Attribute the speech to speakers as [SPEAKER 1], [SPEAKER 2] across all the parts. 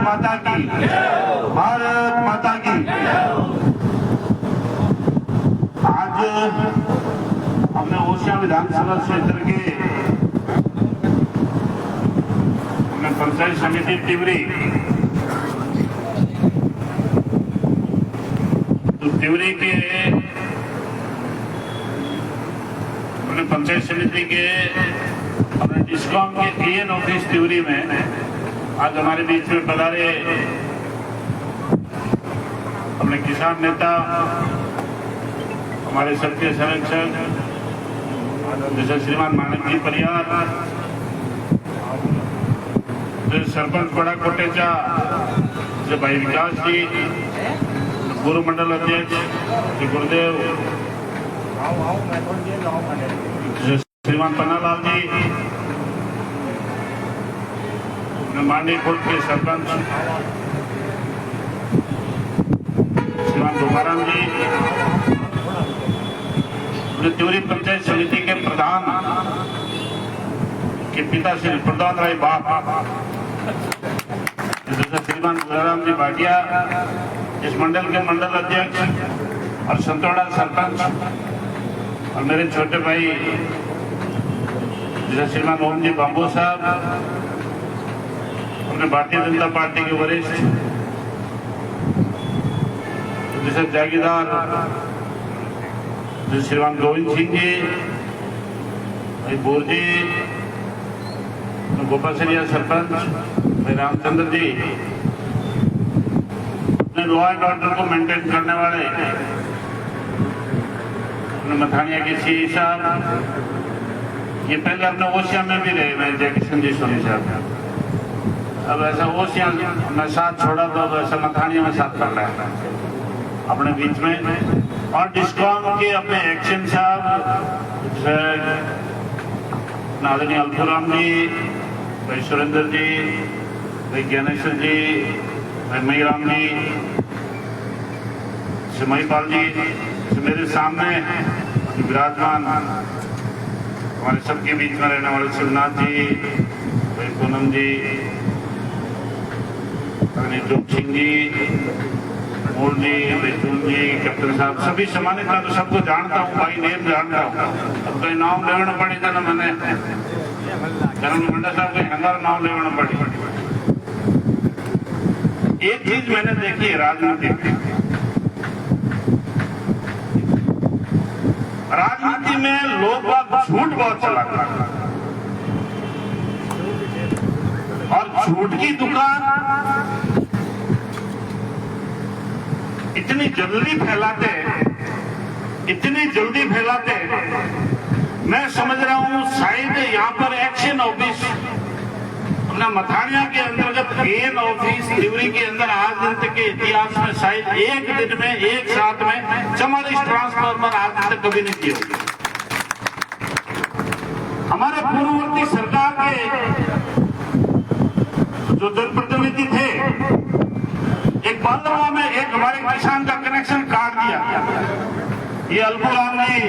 [SPEAKER 1] माता की, भारत माता की। आज हमने ओसियां विधानसभा क्षेत्र के हमने पंचायत समिति तिवरी, तो तिवरी के हमने पंचायत समिति के हमने डिस्कॉम के एएन ऑफिस तिवरी में आज हमारे बीच में पधारे अपने किसान नेता, हमारे सबके संरक्षक जैसे श्रीमान मानक जी परियार, सरपंच बड़ा कोटेचा जैसे भाई विकास जी, गुरु मंडल अध्यक्ष श्री गुरुदेव, श्रीमान पन्नालाल जी, मांडी खुर्द के सरपंच श्रीमान गोपाराम जी, तिवरी पंचायत समिति के प्रधान के पिता श्री प्रधान राय बाप, श्रीमान गुलाराम जी भाटिया, इस मंडल के मंडल अध्यक्ष और संतोड़ा सरपंच, और मेरे छोटे भाई जैसे श्रीमान ओम जी बांबू साहब, अपने भारतीय जनता पार्टी के वरिष्ठ जैसे जागीरदार श्रीमान गोविंद सिंह जी, भाई बोर जी, गोपाल सरिया सरपंच, भाई रामचंद्र जी, अपने लॉ एंड ऑर्डर को मेंटेन करने वाले मथानिया के सी साहब, ये पहले अपने ओसिया में भी रहे हुए जय किशन जी सोनी साहब, अब ऐसा ओसिया में साथ छोड़ा तो अब ऐसा मथानिया में साथ कर रहा है अपने बीच में। और डिस्कॉम के अपने एक्शन साहब आदरणीय अल्फुराम जी, भाई सुरेंद्र जी, भाई ज्ञानेश्वर जी, भाई मईराम जी, महिपाल जी, मेरे सामने विराजमान हमारे सबके बीच में रहने वाले शिवनाथ जी, भाई पूनम जी, जोग सिंह जी, मूल जी, बैतूल जी, कैप्टन साहब, सभी सम्मानित, मैं तो सबको जानता हूँ, भाई नेम जानता हूँ, अब कहीं नाम लेना पड़ेगा ना, मैंने धर्म मंडा साहब के हंगार नाम लेना पड़ेगा। एक चीज मैंने देखी है राजनीति में लोग झूठ बहुत चलाते हैं और झूठ की दुकान इतनी जल्दी फैलाते, मैं समझ रहा हूं शायद यहाँ पर एक्शन ऑफिस अपना मथानिया के अंतर्गत एएन ऑफिस तिवरी के अंदर आज दिन तक के इतिहास में शायद एक दिन में एक साथ में 44 ट्रांसफार्मर आज तक कभी नहीं किए। हमारे पूर्ववर्ती सरकार के जो जनप्रतिनिधि थे, एक बांधवा में एक हमारे किसान का कनेक्शन काट दिया, ये अल्फुराम जी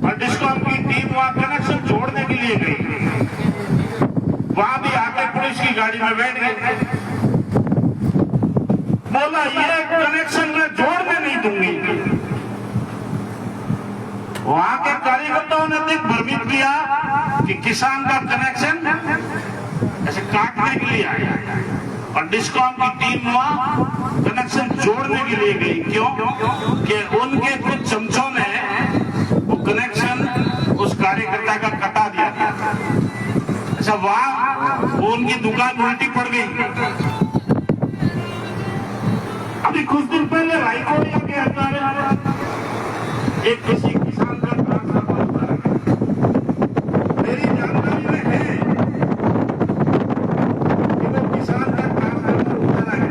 [SPEAKER 1] और डिस्कॉम की टीम वहां कनेक्शन जोड़ने के लिए गई, वहां भी आके पुलिस की गाड़ी में बैठ गए, बोला ये कनेक्शन मैं जोड़ने नहीं दूंगी। वहां के कार्यकर्ताओं ने अधिक भ्रमित किया कि किसान का कनेक्शन ऐसे काटने के लिए आया और डिस्कॉम की टीम वहां कनेक्शन जोड़ने के लिए गई। क्यों? कि उनके कुछ चमचों ने वो कनेक्शन उस कार्यकर्ता का कटा दिया था। अच्छा, वहां वो उनकी दुकान उल्टी पड़ गई। अभी कुछ दिन पहले रायकोरिया के अंदर एक किसी किसान का ट्रांसफार्मर हुआ है, मेरी जानकारी में है कि वो किसान का ट्रांसफार्मर उतारा है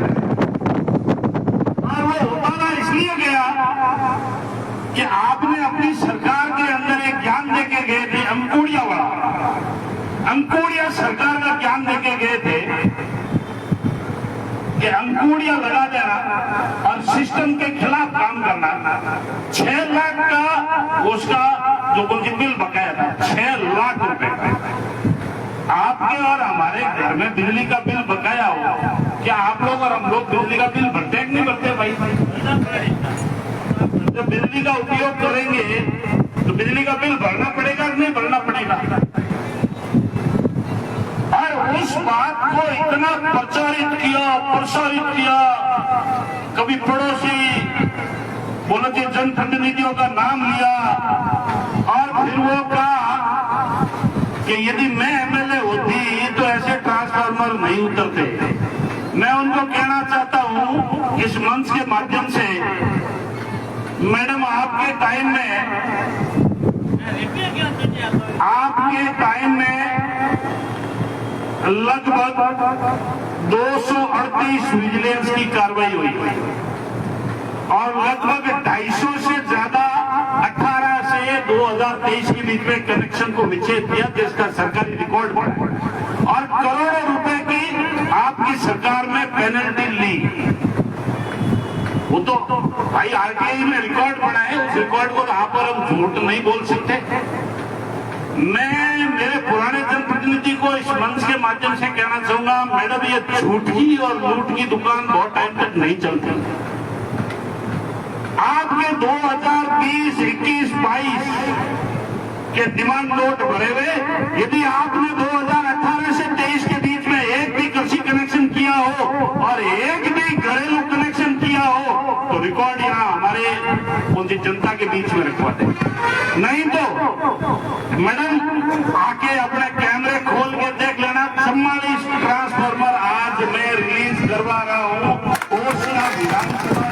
[SPEAKER 1] और वो उतारा इसलिए गया कि आपने अपनी सरकार के अंदर एक ज्ञान देके गए थे, अंकुड़िया सरकार का ज्ञान देके गए थे कि अंकुड़िया लगा देना और सिस्टम के खिलाफ काम करना। 6 लाख का उसका जो उनकी बिल बकाया था, 6 लाख रुपए का। आपके और हमारे घर में बिजली का बिल बकाया हो, क्या आप लोग और हम लोग बिजली का बिल भरते हैं कि नहीं भरते भाई? जब बिजली का उपयोग करेंगे तो बिजली का बिल भरना पड़ेगा कि नहीं भरना पड़ेगा? और उस बात को इतना प्रसारित किया, कभी पड़ोसी बोले कि जनप्रतिनिधियों का नाम लिया और फिर वो कहा कि यदि मैं एमएलए होती तो ऐसे ट्रांसफार्मर नहीं उतरते। मैं उनको कहना चाहता हूं इस मंच के माध्यम से, मैडम आपके टाइम में लगभग 238 विजिलेंस की कार्रवाई हुई और लगभग 250 से ज्यादा 18 से 2023 के बीच में कनेक्शन को विच्छेद किया, जिसका सरकारी रिकॉर्ड बना और करोड़ों रुपए की आपकी सरकार में पेनल्टी ली। वो तो भाई आरटीआई में रिकॉर्ड बना है, उस रिकॉर्ड को आप और हम झूठ नहीं बोल सकते। मैं मेरे पुराने जनप्रतिनिधि को इस मंच के माध्यम से कहना चाहूंगा, मैडम ये झूठी और लूट की दुकान बहुत टाइम तक नहीं चलती। आपके 2020, 21, 22 के डिमांड नोट भरे हुए, यदि आपने 2018 से 23 के बीच में एक भी कृषि कनेक्शन किया हो और एक भी घरेलू कनेक्शन किया हो तो रिकॉर्ड यहाँ हमारे उनकी जनता के बीच में रखवा दें। नहीं तो मैडम आके अपने कैमरे खोल के देख लेना, 44 ट्रांसफार्मर आज मैं रिलीज करवा रहा हूँ ओसिया विधानसभा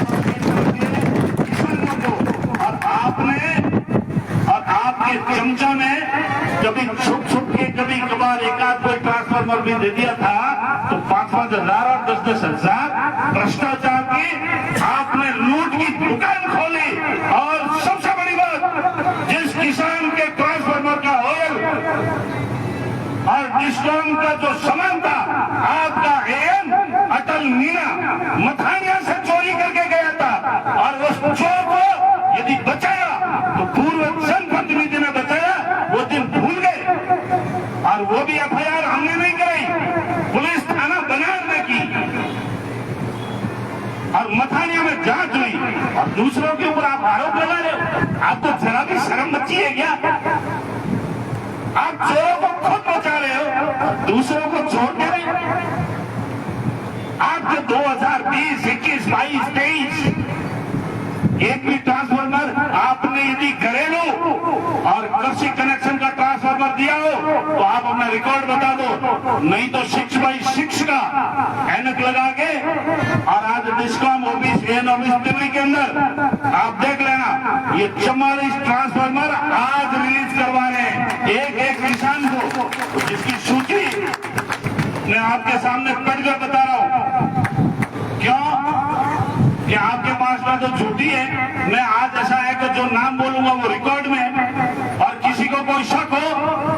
[SPEAKER 1] और आपके चमचा ने कभी छुप के कभी कभार एकाध कोई ट्रांसफार्मर भी दे दिया था तो 5-5 हजार और 10-10 हजार भ्रष्टाचार की आपने लूट की दुकान खोली। और सबसे बड़ी बात, जिस किसान के ट्रांसफार्मर का ऑयल और डिस्कॉम का जो सामान था, आपका एएम अटल मीना मथानिया से चोरी करके गया था और उस चोर को यदि बचाया तो पूर्व जनप्रतिनिधि ने बचाया, वो दिन भूल गए और वो भी एफआईआर हमने नहीं कराई, पुलिस थाना बनार ने की और मथानिया में जांच हुई और दूसरों के ऊपर आप आरोप लगा रहे हो। आपको जरा भी शर्म बची है क्या? आप चोरों को खुद बचा रहे हो, दूसरों को छोड़ दे रहे हो। आपके 2020, 21, 22, 23 एक भी ट्रांसफार्मर आपने यदि घरेलू और कृषि कनेक्शन का ट्रांसफार्मर दिया हो तो आप अपना रिकॉर्ड बता दो, नहीं तो 6x6 का ऐनक लगा के और आज डिस्कॉम ऑफिस दिल्ली के अंदर आप देख लेना, ये 44 ट्रांसफार्मर आज रिलीज करवा रहे हैं एक किसान को, जिसकी सूची मैं आपके सामने पढ़कर बता रहा हूं। क्यों कि आपके पास में तो झूठी है। मैं आज ऐसा है कि जो नाम बोलूंगा वो रिकॉर्ड में है और किसी को कोई शक हो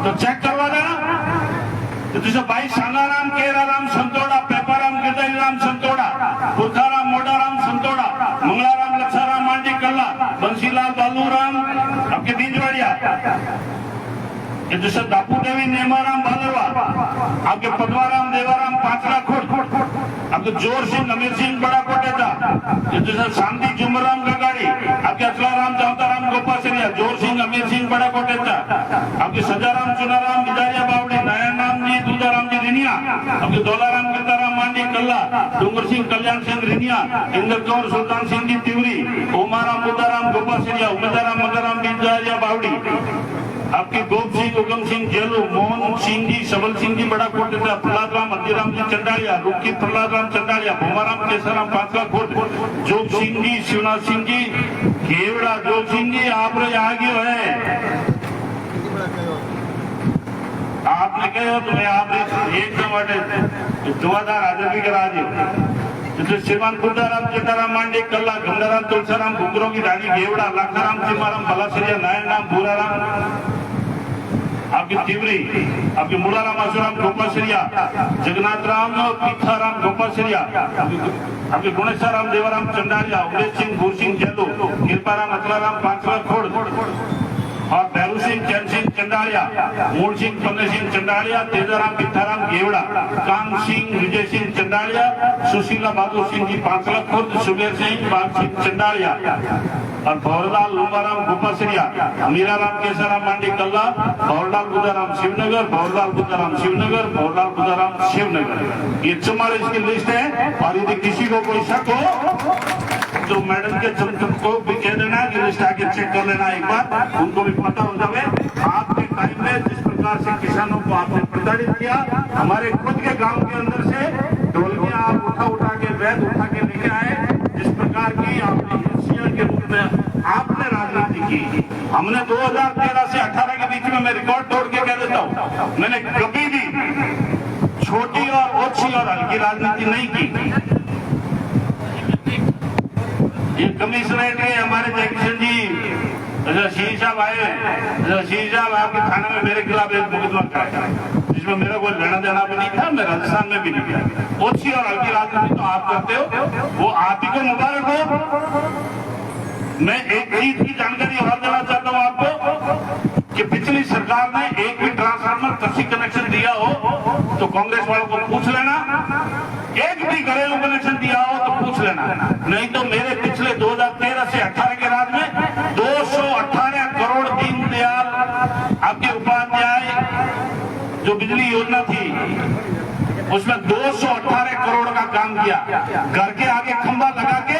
[SPEAKER 1] तो चेक करवा देना। तो जैसे भाई सांगाराम, केराराम संतोड़ा, पेपाराम, गिरदाईराम संतोड़ा, पुरखाराम, मोडाराम संतोड़ा, मंगलाराम, लक्षाराम, मांडी कल्ला, बंसीलाल, बालूराम, आपके बीजवाड़िया, जैसे दापू देवी, नेमाराम, बालरवा, आपके पदवाराम, देवाराम, पांचला खुर्द, आपके जोर सिंह, अमीर सिंह, बड़ा कोटेचा, जैसे शांति, जुमराम गगाड़ी, आपके अचलाराम, जावताराम, गोपासरिया, जोर सिंह, अमीर सिंह, बड़ा कोटेचा, आपके सजाराम, चुनाराम, बिजारिया बावड़ी, नारायण राम जी, दूधाराम जी रिनिया, आपके दौलाराम, गिरदाराम, मांडी कल्ला, डूंगर सिंह, कल्याण सिंह रिनिया, इंद्र कौर, सुल्तान सिंह जी तिवरी, ओमाराम, बुद्धाराम, गोपासरिया, उमेदाराम, मगराम, बिजारिया बावड़ी, आपके गोप सिंह, उगम सिंह जेलू, मोहन सिंह जी, सबल सिंह जी, बड़ा कोटेचा, प्रहलाद राम, हल्दीराम जी चंडालिया, रुक्की प्रहलाद राम चंडालिया, भोमाराम, केसराम, पांचला खुर्द, जोग सिंह जी, शिवनाथ सिंह जी, केवड़ा, जोग सिंह जी, आप आगे है आपने कहो तो मैं आप एक दुआदार हाजिर भी करा दी। जैसे श्रीमान बुद्धाराम, चेताराम, मांडी कल्ला, गंगाराम, तुलसाराम, घुंगरों की रानी, घेवड़ा, लाखाराम, चिमाराम, बलासरिया, नारायण राम, भूराराम, आपकी तिवरी, आपके मुड़ाराम, आसुराम, गोपासरिया, जगन्नाथ राम, पीठाराम, गोपासरिया, आपके गुणेश्वराम, देवाराम, चंडालिया, उमेश सिंह, भूर सिंह जेलू, कृपाराम, अचलाराम, पांचला खोड़, और भैरू सिंह, चैन सिंह चंडालिया, मूल सिंह, पन्ने सिंह चंडालिया, तेजाराम बिथाराम गेवड़ा, कान सिंह, विजय सिंह चंडालिया, सुशीला बहादुर सिंह जी पांचला खुर्द, सुबेर सिंह, बाग सिंह चंडालिया और भौरलाल लुम्बाराम गोपासरिया, मीराराम केसाराम मांडी कल्ला, भौरलाल बुद्धाराम शिवनगर, भौरलाल बुद्धाराम शिवनगर, भौरलाल बुद्धाराम शिवनगर। ये 44 की लिस्ट है। और यदि किसी को कोई शक हो तो मैडम के चमचम को भी कह देना कि लिस्ट आके चेक कर लेना एक बार, उनको भी पता हो जाए। आपके टाइम में जिस प्रकार से किसानों को आपने प्रताड़ित किया, हमारे खुद के गांव के अंदर से ढोलकियां आप उठा के वैध उठा के लेके आए, जिस प्रकार की आपने हिंसियों के रूप में आपने राजनीति की। हमने 2013 से 18 के बीच में मैं रिकॉर्ड तोड़ के कह देता हूँ, मैंने कभी भी छोटी और ओछी और हल्की राजनीति नहीं की। ये कमिश्नरेट में हमारे जयकिशन जी शीर साहब आए, शीर साहब आपके थाने में मेरे खिलाफ एक मुकदमा कराया जिसमें मेरा कोई लेना देना भी नहीं था, मैं राजस्थान में भी नहीं गया। ओछी और हल्की राजनीति तो आप करते हो, वो आप ही को मुबारक हो। मैं एक चीज की जानकारी और देना चाहता हूँ आपको कि पिछली सरकार ने एक भी ट्रांसफार्मर कृषि कनेक्शन दिया हो तो कांग्रेस वालों को पूछ लेना, एक भी घरेलू कनेक्शन दिया हो तो पूछ लेना। नहीं तो मेरे पिछले 2013 से 18 के राज में 218 करोड़ दीनदयाल आपके उपाध्याय जो बिजली योजना थी उसमें 218 करोड़ का काम किया। घर के आगे खंभा लगा के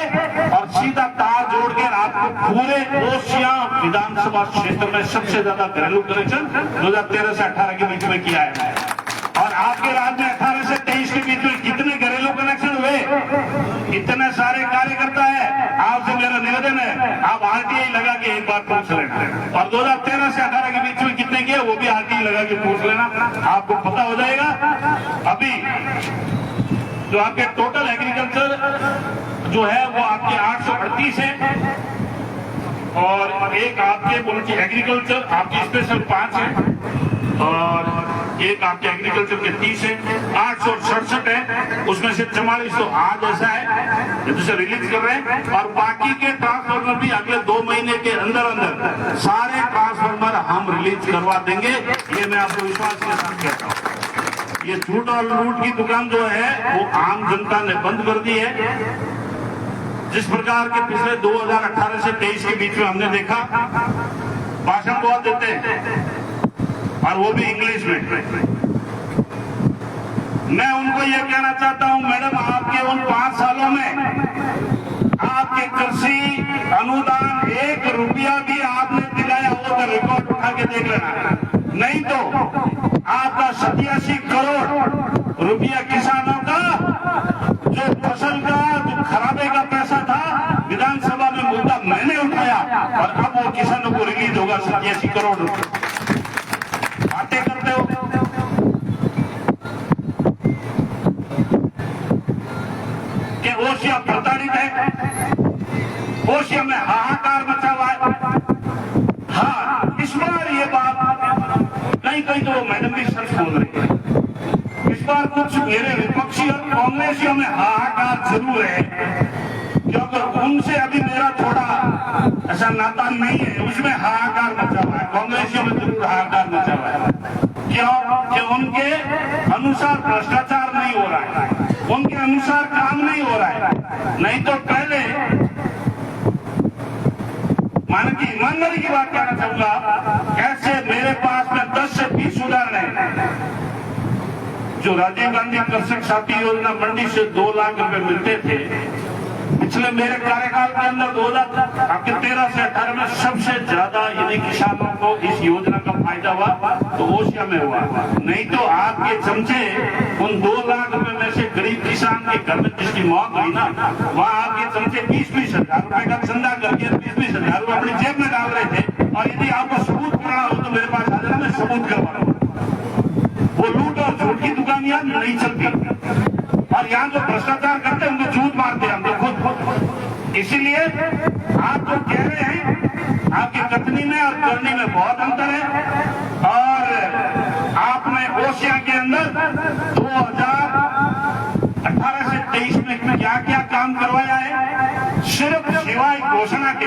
[SPEAKER 1] और सीधा तार जोड़ के आपको पूरे ओसिया विधानसभा क्षेत्र में सबसे ज्यादा घरेलू कनेक्शन 2013 से 18 के बीच में किया है। और आपके राज्य में 18 से 23 के बीच में कितने घरेलू कनेक्शन हुए, इतने सारे कार्यकर्ता है। आपसे मेरा निवेदन है, आप आरटीआई लगा के एक बार पूछ लेना। और 2013 से 18 के बीच में कितने किए वो भी आरटीआई लगा के पूछ लेना, आपको पता हो जाएगा। अभी जो आपके टोटल एग्रीकल्चर जो है वो आपके 838 है और एक आपके उनकी एग्रीकल्चर आपकी स्पेशल 5 है और एक आपके एग्रीकल्चर के 30 है। 867 है, उसमें से 44 तो आज ऐसा है जिसे रिलीज कर रहे हैं और बाकी के ट्रांसफार्मर भी अगले 2 महीने के अंदर अंदर सारे ट्रांसफार्मर हम रिलीज करवा देंगे। ये मैं आपको विश्वास के साथ कहता हूँ। ये झूठ और लूट की दुकान जो है वो आम जनता ने बंद कर दी है। जिस प्रकार के पिछले 2018 से 23 के बीच में हमने देखा, भाषण बहुत देते हैं और वो भी इंग्लिश में। मैं उनको ये कहना चाहता हूं, मैडम आपके उन 5 सालों में आपके कृषि अनुदान 1 रुपया भी आपने दिलाया हो तो रिकॉर्ड उठा के देख लेना। नहीं तो आपका 87 करोड़ रुपया किसानों का जो फसल का जो खराबे का पैसा था विधानसभा में मुद्दा मैंने उठाया और अब वो किसानों को रिलीज होगा 87 करोड़ रुपये। बातें करते हो कि ओसिया प्रताड़ित है, ओसिया में हाहाकार मचा हुआ है। हाँ, इस बार ये बात कहीं कहीं तो मैडम भी सच बोल रही है। इस बार कुछ मेरे विपक्षी और कांग्रेसियों में हाहाकार जरूर है क्योंकि उनसे अभी मेरा थोड़ा ऐसा नाता नहीं है, उसमें हाहाकार मचा हुआ है। कांग्रेसियों में जरूर हाहाकार मचा हुआ है। क्यों? कि उनके अनुसार भ्रष्टाचार नहीं हो रहा है, उनके अनुसार काम नहीं हो रहा है। नहीं तो पहले मान की ईमानदारी की बात कहना चाहूंगा, कैसे मेरे पास में 10 से 20 उदाहरण है। जो राजीव गांधी कृषक साथी योजना मंडी से 2 लाख रुपए मिलते थे, पिछले मेरे कार्यकाल के अंदर 2013 से 18 में सबसे ज्यादा यदि किसानों को इस योजना का फायदा हुआ तो ओसिया में हुआ। नहीं तो आपके चमचे उन 2 लाख रुपए में से गरीब किसान के घर में जिसकी मौत हुई ना, वहाँ आपके चमचे 20-20 हजार रुपए का चंदा करके 20-20 हजार रुपए अपनी जेब में डाल रहे थे। और यदि आपको सबूत करना हो तो मेरे पास आ जाना, मैं सबूत करवा दूंगा। वो लूट और झूठ की दुकान यहाँ नहीं चलती और यहाँ जो भ्रष्टाचार करते हैं उनको झूठ मारते हैं हम तो खुद। इसीलिए आप जो कह रहे हैं आपकी कथनी में और करनी में बहुत अंतर है। और आपने ओसिया के अंदर 2018 से 23 में क्या क्या काम करवाया है, सिर्फ सिवाय घोषणा के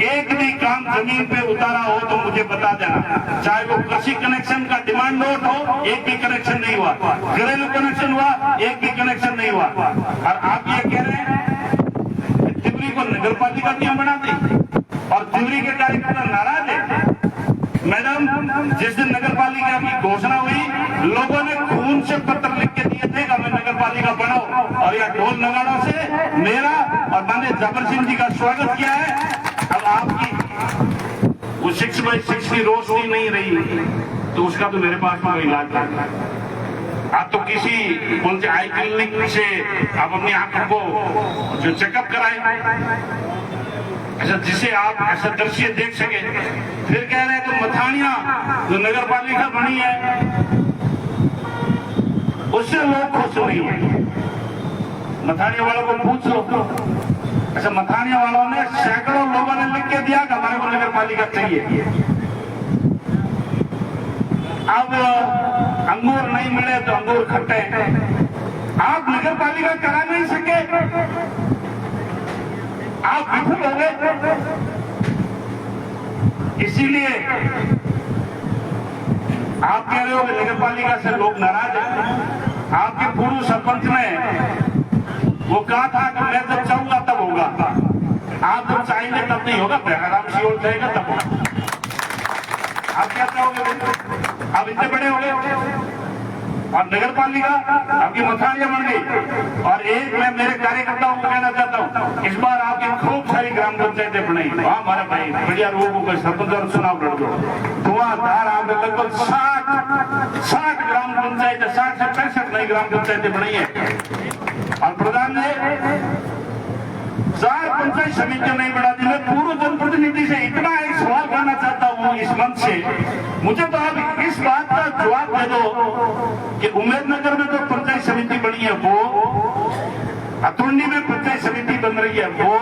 [SPEAKER 1] एक भी काम जमीन पे उतारा हो तो मुझे बता देना, चाहे वो कृषि कनेक्शन का डिमांड नोट हो, एक भी कनेक्शन नहीं हुआ, घरेलू कनेक्शन हुआ, एक भी कनेक्शन नहीं हुआ। और आप ये कह रहे हैं कि तिवरी को नगर पालिका क्यों बना दी, और तिवरी के कार्यकर्ता नाराज है। मैडम, जिस दिन नगर पालिका की घोषणा हुई, लोगों ने खून से पत्र लिख के दिए थे कि हमें नगर पालिका बनाओ, और यह ढोल नगाड़ों से मेरा और माननीय जबर सिंह जी का स्वागत किया है। अब आपकी वो 6x6 की रोशनी नहीं रही तो उसका तो मेरे पास कोई इलाज नहीं। आप तो किसी बोलते आई क्लिनिक से आप अपनी आंखों को जो चेकअप कराए, ऐसा जिसे आप ऐसा दृश्य देख सके। फिर कह रहे हैं तो मथानिया जो नगर पालिका बनी है उससे लोग खुश नहीं है। मथानिया वालों को पूछ लो, ऐसा मथानिया वालों ने सैकड़ों लोगों ने लिख के दिया कि हमारे को नगर पालिका चाहिए। अब अंगूर नहीं मिले तो अंगूर खट्टे, आप नगर पालिका करा नहीं सके, आप विफल हो गए। इसीलिए आप कह रहे हो कि नगर पालिका से लोग नाराज हैं। आपके पूर्व सरपंच ने वो कहा था कि मैं जब चाहूंगा तब होगा, आप जब चाहेंगे तब नहीं होगा, बहराम सियोल जाएगा तब होगा। आप क्या चाहोगे, आप इतने बड़े हो गए और नगर पालिका आपकी मथानिया बन गई। और एक मैं मेरे कार्यकर्ताओं को कहना चाहता हूँ, इस बार आपकी खूब सारी ग्राम पंचायतें बनाई, वहां हमारे भाई बढ़िया लोगों को सरपंच और चुनाव लड़ दो, धुआंधार आपने लगभग 60 ग्राम पंचायतें, 60 से 65 नई ग्राम पंचायतें बनाई है। और प्रधान ने 4 पंचायत समितियां नहीं बढ़ा दी। मैं पूर्व जनप्रतिनिधि से इतना एक सवाल करना चाहता हूँ इस मंच से, मुझे तो आप इस बात का जवाब दे दो कि उमेदनगर में जो पंचायत समिति बनी है वो, अतुंडी में पंचायत समिति बन रही है वो,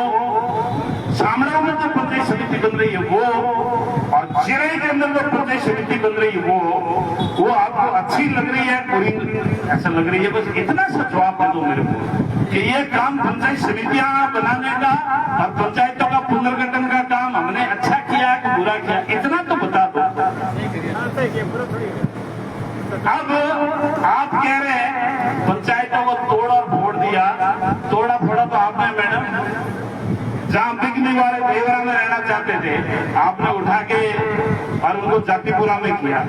[SPEAKER 1] शामराव में जो पंचायत समिति बन रही है वो, और चिरई के अंदर जो पंचायत समिति बन रही है वो आपको अच्छी लग रही है, पूरी ऐसा लग रही है? बस इतना सा जवाब दे दो मेरे को कि ये काम पंचायत समितियां बनाने का और पंचायतों का पुनर्गठन का काम हमने अच्छा किया कि बुरा किया, इतना तो बता दो। अब आप कह रहे हैं पंचायतों को तोड़ और फोड़ दिया, तोड़ा फोड़ा तो आपने मैडम, जहां बिजली वाले देवरा में रहना चाहते थे आपने उठा के और उनको जातिपुरा में किया,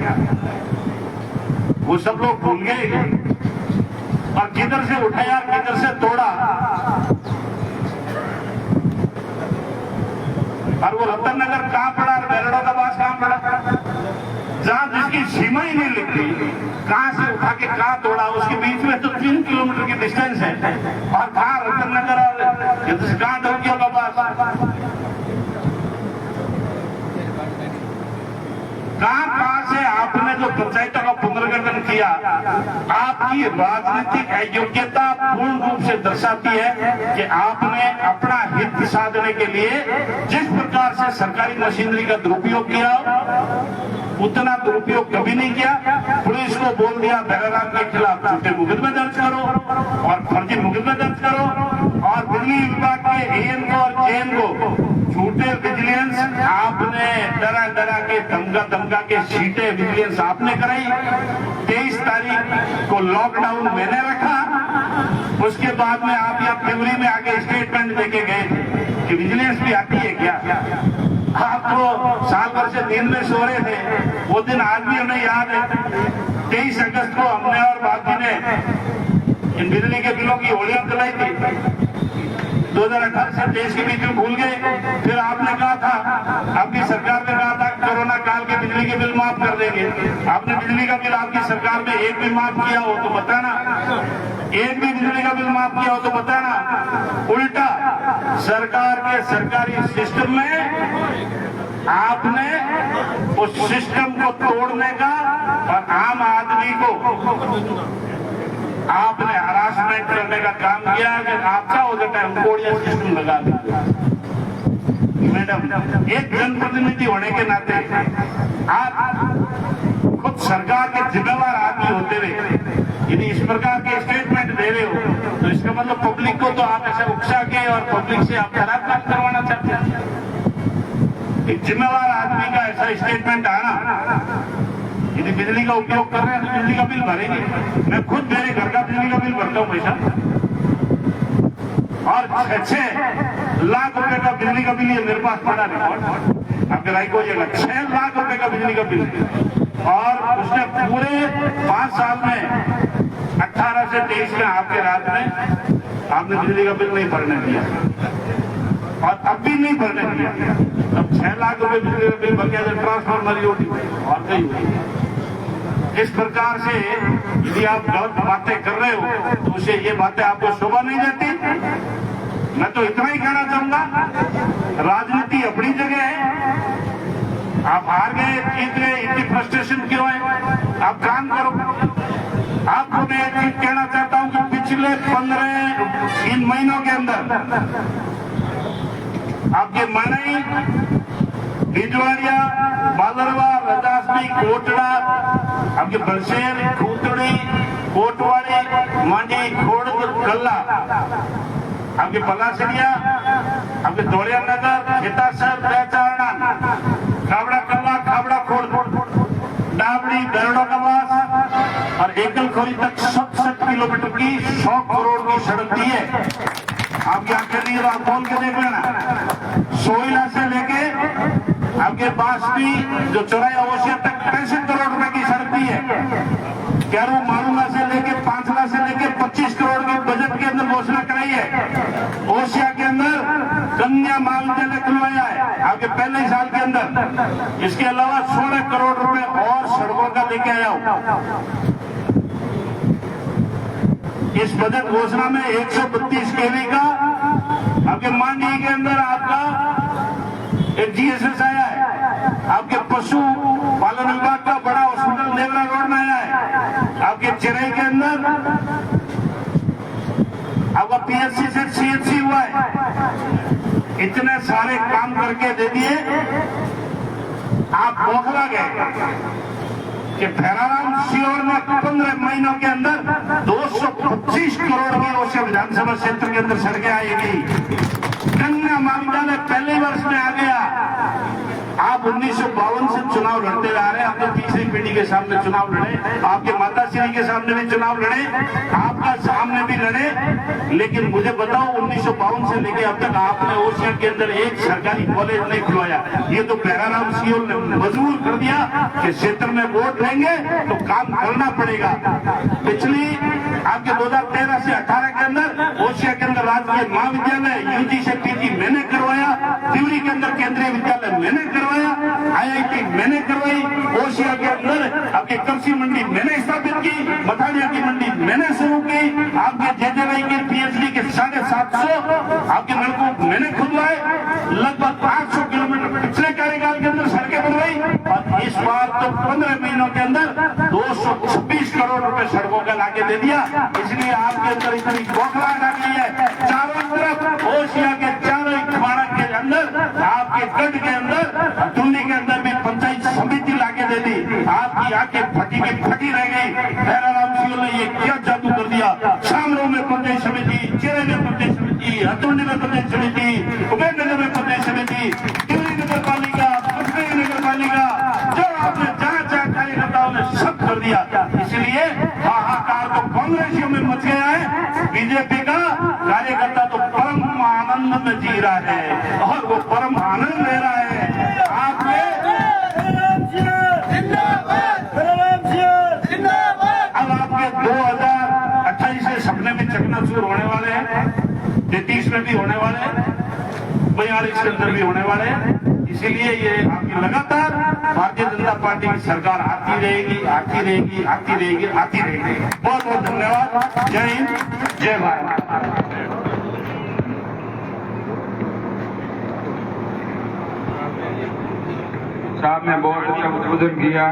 [SPEAKER 1] वो सब लोग भूल गए। और किधर से उठाया किधर से तोड़ा, और वो रतन नगर कहां पड़ा और बेलड़ों का पास कहां पड़ा, जहां जिसकी सीमा ही नहीं लिखती, कहां से उठा के कहां तोड़ा, उसके बीच में तो 3 किलोमीटर की डिस्टेंस है। और कहां रतन नगर और कहां डोकियों का पास, कहां से आपने जो पंचायतों का पुनर्गठन किया, आपकी राजनीतिक अयोग्यता पूर्ण रूप से दर्शाती है कि आपने अपना हित साधने के लिए जिस प्रकार से सरकारी मशीनरी का दुरुपयोग किया उतना दुरुपयोग कभी नहीं किया। पुलिस को बोल दिया बहराम के खिलाफ झूठे मुकदमे दर्ज करो और फर्जी मुकदमे दर्ज करो, और बिजली विभाग के एएम को और जेएम को झूठे विजिलेंस आपने डरा के धमका के सीटें विजिलेंस आपने कराई। 23 तारीख को लॉकडाउन मैंने रखा, उसके बाद में आप यहाँ तिवरी में आके स्टेटमेंट देके गए कि विजिलेंस भी आती है क्या। आप तो साल भर से दिन में सो रहे थे, वो दिन आज भी हमें याद है। 23 अगस्त को हमने और बाकी ने इन बिजली के बिलों की होलियां जलाई थी। 2018 से देश के बीच में भूल गए। फिर आपने कहा था, आपकी सरकार ने कहा था कोरोना काल के बिजली के बिल माफ कर देंगे। आपने बिजली का बिल आपकी सरकार में एक भी माफ किया हो तो बताना, एक भी बिजली का बिल माफ किया हो तो बताना। उल्टा सरकार के सरकारी सिस्टम में आपने उस सिस्टम को तोड़ने का और आम आदमी को आपने हरासमेंट करने का काम किया कि आपका हो जाता है कोड़िया सिस्टम लगा दिया। मैडम, एक जनप्रतिनिधि होने के नाते आप खुद सरकार के जिम्मेवार आदमी होते हुए यदि इस प्रकार के स्टेटमेंट दे रहे हो तो इसका मतलब पब्लिक को तो आप ऐसे उकसा के और पब्लिक से आप खराब काम करवाना चाहते हैं। एक जिम्मेवार आदमी का ऐसा स्टेटमेंट आना, यदि बिजली का उपयोग कर रहे हैं तो बिजली का बिल भरेंगे। मैं खुद मेरे घर का बिजली का बिल भरता हूँ पैसा, और 6 लाख रुपए का बिजली का बिल ये मेरे पास पड़ा रिकॉर्ड, आपके राय को 6 लाख रुपए का बिजली का बिल, और उसने पूरे 5 साल में 18 से 23 में आपके राज में आपने बिजली का बिल नहीं भरने दिया, और अब भी नहीं भरने दिया। अब 6 लाख रुपए बिजली का बिल भर गया, ट्रांसफार्मर ड्यूटी और कहीं हुई। इस प्रकार से यदि आप गलत बातें कर रहे हो तो उसे ये बातें आपको शोभा नहीं देती। मैं तो इतना ही कहना चाहूंगा, राजनीति अपनी जगह है, आप हार गए, जीत गए, इतनी फ्रस्ट्रेशन क्यों है? आप काम करो। आपको मैं एक चीज कहना चाहता हूं कि पिछले 15 इन महीनों के अंदर आपके मनई, बिजवाड़िया, बालरवा, रजासनी, कोटड़ा, आपके बलशेर, खूतड़ी, कोटवाड़ी, मांडी, खोड़, कल्ला, आपके पलासरिया, आपके दौड़िया नगर, खेतासर, बेचारणा, खाबड़ा कल्ला, खाबड़ा खोड़, डाबड़ी, बेरडो कबास और एकल खोरी तक 67 किलोमीटर की 100 करोड़ की सड़क दी है। आपकी आंखें नहीं, आप खोल के देख लेना। सोइला से लेके आपके बासपी जो चौराया ओशिया तक 65 करोड़ रुपए की सड़क दी है। कैरू मारूला से लेके 5ला से लेके 25 करोड़ की बजट के अंदर घोषणा कराई है। ओशिया के अंदर कन्या महाविद्यालय खुलवाया है आपके पहले साल के अंदर। इसके अलावा 16 करोड़ रुपए और सड़कों का लेके आया हूं। इस बजट घोषणा में 132 केवी का आपके मांडी के अंदर आपका एक जीएसएस आया है। आपके पशु पालन विभाग का बड़ा हॉस्पिटल नेवरा रोड में आया है। आपके चिरई के अंदर आपका पीएचसी से सीएचसी हुआ है। इतने सारे काम करके दे दिए, आप बौखला गए कि भैराराम सियोर में 15 महीनों के अंदर 225 करोड़ की ओशिया विधानसभा क्षेत्र के अंदर सड़कें आएगी। कन्या महाविद्यालय पहले वर्ष में आ गया। आप 1952 से चुनाव लड़ते जा रहे हैं, अपने तीसरी पीढ़ी के सामने चुनाव लड़े, आपके माता श्री के सामने भी चुनाव लड़े, आपका सामने भी लड़े, लेकिन मुझे बताओ 1952 से लेके अब तक आपने ओशिया के अंदर एक सरकारी कॉलेज नहीं खुलवाया। ये तो भैराराम सियोल ने मजबूर कर दिया कि क्षेत्र में वोट लेंगे तो काम करना पड़ेगा। पिछली आपके 2013 से 18 के अंदर ओशिया के अंदर राजकीय महाविद्यालय यूजी से पीजी मैंने करवाया, तिवरी के अंदर केंद्रीय विद्यालय मैंने करवाया, आईआईटी मैंने करवाई, ओशिया के अंदर आपकी कृषि मंडी मैंने स्थापित की, मथानिया की मंडी मैंने शुरू की, आपके जेजेवाई के पीएचडी के 750 आपके नलकूप मैंने खुदवाए, लगभग 800 किलोमीटर पिछले कार्यकाल के अंदर सड़कें बनवाई, और इस बार तो 15 महीनों के अंदर 226 करोड़ रुपए सड़कों का लाके दे दिया। इसलिए आपके अंदर इतनी बौखलाहट आ गई है। चारों तरफ ओशिया के चारों खमाड़ा के अंदर, आपके गढ़ के अंदर, टुंडी के अंदर भी पंचायत समिति लाके दे दी। आपकी आंखें फटी की फटी रह गई। भैराराम सियोल ने ये क्या जादू कर दिया। शामरों में पंचायत समिति, चिरे में पंचायत समिति, हथुंडी में पंचायत समिति, उमेदनगर में पंचायत समिति, टिवरी नगर पालिका, पटना नगर पालिका, जो आपने जहाँ जहाँ कार्यकर्ताओं ने सब कर दिया। इसलिए हाहाकार तो कांग्रेसियों में मच गया है। बीजेपी का कार्यकर्ता तो परम आनंद में जी रहा है और वो परम आनंद ले रहा है। आपने अब आपके 2028 से सपने में चकनाचूर होने वाले हैं, 33 में भी होने वाले हैं, 42 के अंदर भी होने वाले हैं। इसीलिए ये आपकी लगातार भारतीय जनता पार्टी की सरकार आती रहेगी, आती रहेगी, आती रहेगी, आती रहेगी। बहुत बहुत धन्यवाद। जय हिंद, जय भारत।
[SPEAKER 2] साहब ने बहुत अच्छा उद्बोधन किया।